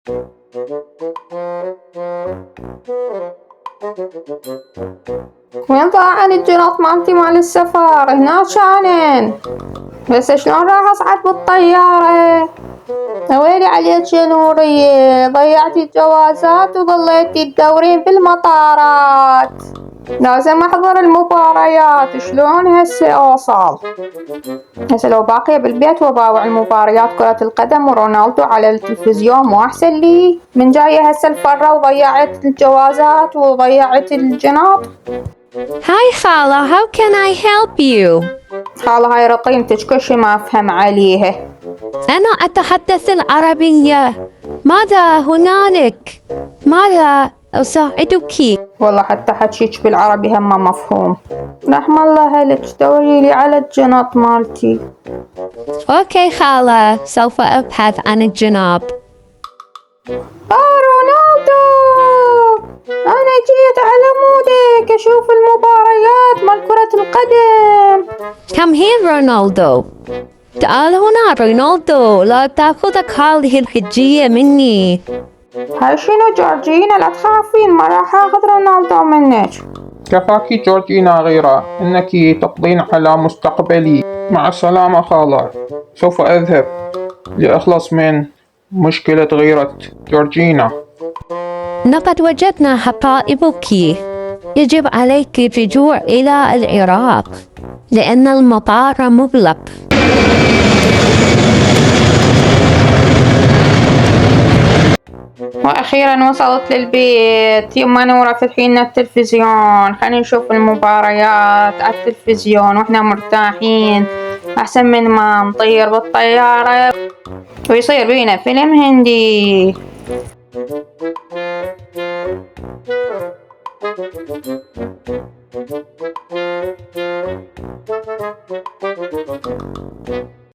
وين ضاعن الجنط مالتي مال السفر؟ هناك كانن، بس شلون راح اصعد بالطيارة؟ ويلي عليك يا نورية، ضيعتي الجوازات وظليتي تدورين بالمطارات. لازم احضر المباريات، شلون هسه اوصل؟ هسه لو باقية بالبيت وباوع المباريات كرة القدم ورونالدو على التلفزيون مو احسن لي من جاية هسه الفرة وضيعت الجوازات وضيعت الجنط؟ Hi خالة, how can I help you? خالة هاي رقيمتك كل شي ما افهم عليها. أنا أتحدث العربية. ماذا هنالك؟ ماذا أساعدك؟ والله حتى حكيك بالعربي هم ما مفهوم. رحم الله لك، دوريلي على الجنط مالتي. أوكي خالة, سوف أبحث عن الجناب. رونالدو، أنا جيت على مودك أشوف المباريات مال كرة القدم. Come here رونالدو. تعال هنا رونالدو, لا تأخذك هذه الهدية مني. هاي شنو جورجينا؟ لا تخافين، ما راح اخذ رونالدو منك. كفاكي جورجينا غيرة، إنك تقضين على مستقبلي. مع السلامة خالة، سوف أذهب لأخلص من مشكلة غيرة جورجينا. لقد وجدنا حقائبك. يجب عليك الرجوع إلى العراق لأن المطار مغلق. واخيرا وصلت للبيت. يما نورة فتحي لنا التلفزيون، خلينا نشوف المباريات على التلفزيون واحنا مرتاحين احسن من ما نطير بالطيارة ويصير بينا فيلم هندي.